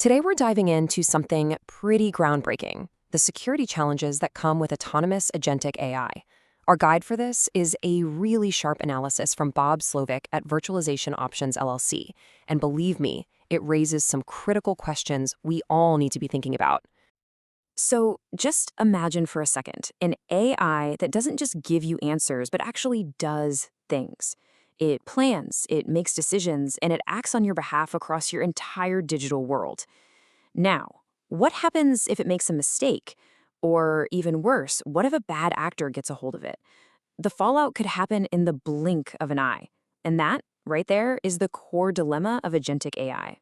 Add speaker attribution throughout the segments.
Speaker 1: Today we're diving into something pretty groundbreaking, the security challenges that come with autonomous agentic AI. Our guide for this is a really sharp analysis from Bob Slovic at Virtualization Options LLC. And believe me, it raises some critical questions we all need to be thinking about. So just imagine for a second an AI that doesn't just give you answers, but actually does things. It plans, it makes decisions, and it acts on your behalf across your entire digital world. Now, what happens if it makes a mistake? Or even worse, what if a bad actor gets a hold of it? The fallout could happen in the blink of an eye. And that, right there, is the core dilemma of agentic AI.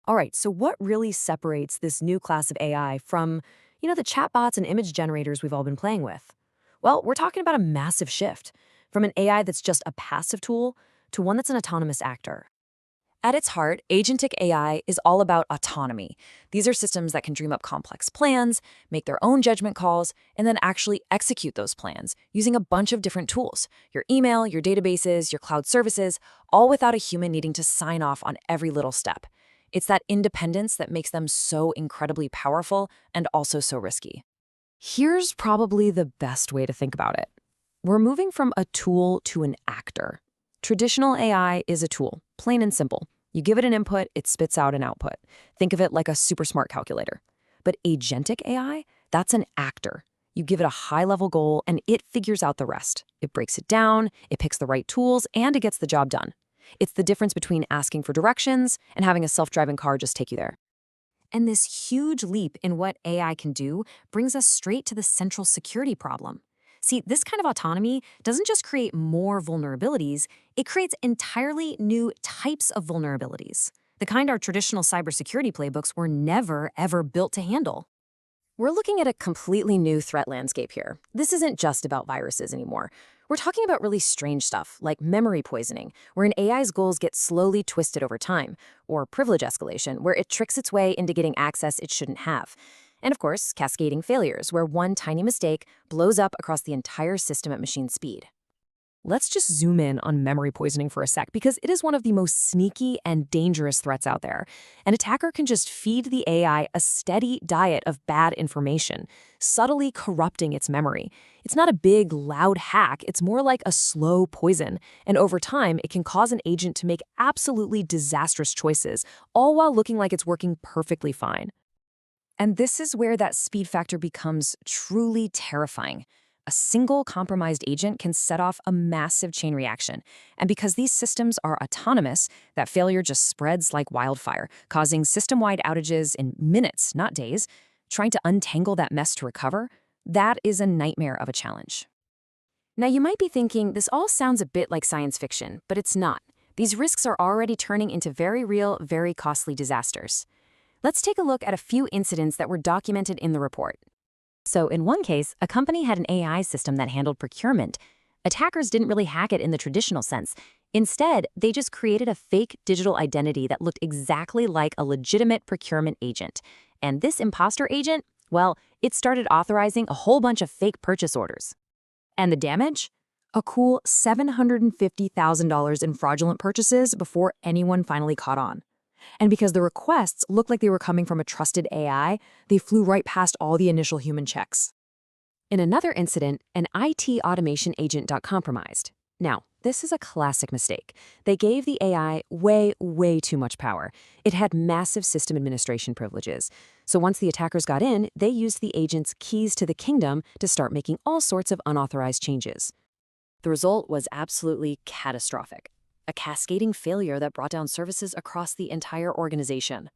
Speaker 1: All right, so what really separates this new class of AI from, the chatbots and image generators we've all been playing with? Well, we're talking about a massive shift from an AI that's just a passive tool to one that's an autonomous actor. At its heart, agentic AI is all about autonomy. These are systems that can dream up complex plans, make their own judgment calls, and then actually execute those plans using a bunch of different tools: your email, your databases, your cloud services, all without a human needing to sign off on every little step. It's that independence that makes them so incredibly powerful and also so risky. Here's probably the best way to think about it. We're moving from a tool to an actor. Traditional AI is a tool, plain and simple. You give it an input, it spits out an output. Think of it like a super smart calculator. But agentic AI, that's an actor. You give it a high-level goal, and it figures out the rest. It breaks it down, it picks the right tools, and it gets the job done. It's the difference between asking for directions and having a self-driving car just take you there. And this huge leap in what AI can do brings us straight to the central security problem. See, this kind of autonomy doesn't just create more vulnerabilities, it creates entirely new types of vulnerabilities, the kind our traditional cybersecurity playbooks were never, ever built to handle. We're looking at a completely new threat landscape here. This isn't just about viruses anymore. We're talking about really strange stuff, like memory poisoning, where an AI's goals get slowly twisted over time, or privilege escalation, where it tricks its way into getting access it shouldn't have. And of course, cascading failures, where one tiny mistake blows up across the entire system at machine speed. Let's just zoom in on memory poisoning for a sec, because it is one of the most sneaky and dangerous threats out there. An attacker can just feed the AI a steady diet of bad information, subtly corrupting its memory. It's not a big, loud hack, it's more like a slow poison, and over time, it can cause an agent to make absolutely disastrous choices, all while looking like it's working perfectly fine. And this is where that speed factor becomes truly terrifying. A single compromised agent can set off a massive chain reaction. And because these systems are autonomous, that failure just spreads like wildfire, causing system-wide outages in minutes, not days. Trying to untangle that mess to recover, that is a nightmare of a challenge. Now, you might be thinking, this all sounds a bit like science fiction, but it's not. These risks are already turning into very real, very costly disasters. Let's take a look at a few incidents that were documented in the report. So in one case, a company had an AI system that handled procurement. Attackers didn't really hack it in the traditional sense. Instead, they just created a fake digital identity that looked exactly like a legitimate procurement agent. And this imposter agent, well, it started authorizing a whole bunch of fake purchase orders. And the damage? A cool $750,000 in fraudulent purchases before anyone finally caught on. And because the requests looked like they were coming from a trusted AI, they flew right past all the initial human checks. In another incident, an IT automation agent got compromised. Now, this is a classic mistake. They gave the AI way too much power. It had massive system administration privileges. So once the attackers got in, they used the agent's keys to the kingdom to start making all sorts of unauthorized changes. The result was absolutely catastrophic. A cascading failure that brought down services across the entire organization.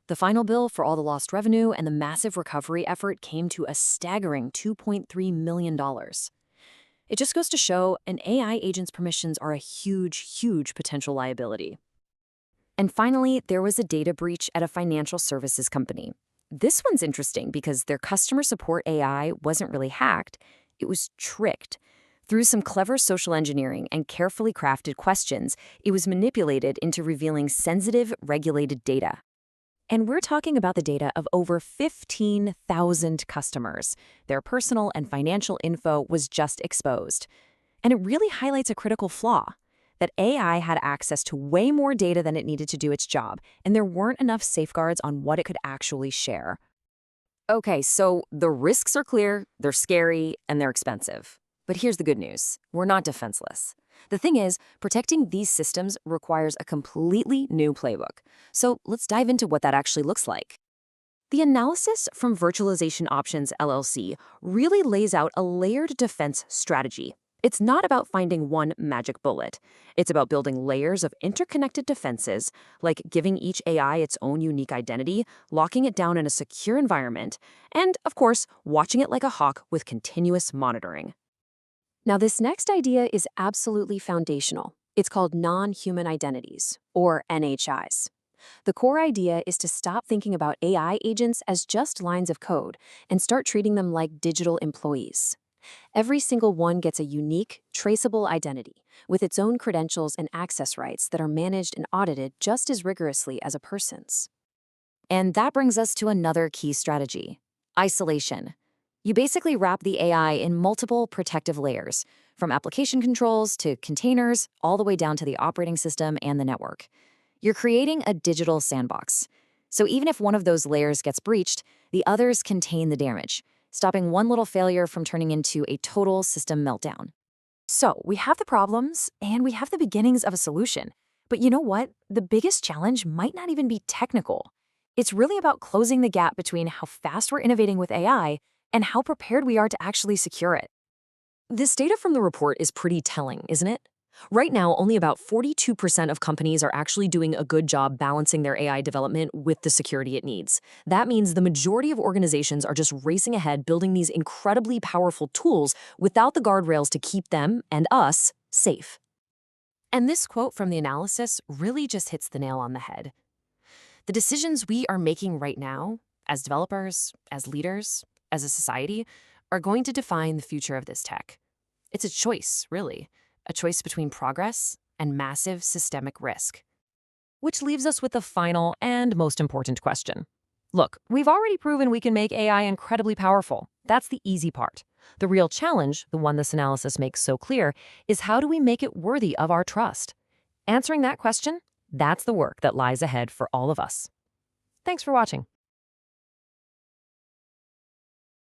Speaker 1: The final bill for all the lost revenue and the massive recovery effort came to a staggering $2.3 million. It just goes to show an AI agent's permissions are a huge potential liability. And finally, there was a data breach at a financial services company. This one's interesting because their customer support AI wasn't really hacked, it was tricked. Through some clever social engineering and carefully crafted questions, it was manipulated into revealing sensitive, regulated data. And we're talking about the data of over 15,000 customers. Their personal and financial info was just exposed. And it really highlights a critical flaw. that AI had access to way more data than it needed to do its job, and there weren't enough safeguards on what it could actually share. Okay, so the risks are clear, they're scary, and they're expensive. But here's the good news. We're not defenseless. The thing is, protecting these systems requires a completely new playbook. So let's dive into what that actually looks like. The analysis from Virtualization Options LLC really lays out a layered defense strategy. It's not about finding one magic bullet. It's about building layers of interconnected defenses, like giving each AI its own unique identity, locking it down in a secure environment, and, of course, watching it like a hawk with continuous monitoring. Now, this next idea is absolutely foundational. It's called non-human identities, or NHIs. The core idea is to stop thinking about AI agents as just lines of code and start treating them like digital employees. Every single one gets a unique, traceable identity with its own credentials and access rights that are managed and audited just as rigorously as a person's. And that brings us to another key strategy: isolation. You basically wrap the AI in multiple protective layers, from application controls to containers, all the way down to the operating system and the network. You're creating a digital sandbox. So even if one of those layers gets breached, the others contain the damage, stopping one little failure from turning into a total system meltdown. So we have the problems and we have the beginnings of a solution. But you know what? The biggest challenge might not even be technical. It's really about closing the gap between how fast we're innovating with AI and how prepared we are to actually secure it. This data from the report is pretty telling, isn't it? Right now, only about 42% of companies are actually doing a good job balancing their AI development with the security it needs. That means the majority of organizations are just racing ahead building these incredibly powerful tools without the guardrails to keep them and us safe. And this quote from the analysis really just hits the nail on the head. The decisions we are making right now, as developers, as leaders, as a society, are going to define the future of this tech. It's a choice, really. A choice between progress and massive systemic risk. Which leaves us with the final and most important question. Look, we've already proven we can make AI incredibly powerful. That's the easy part. The real challenge, the one this analysis makes so clear, is how do we make it worthy of our trust? Answering that question, that's the work that lies ahead for all of us. Thanks for watching.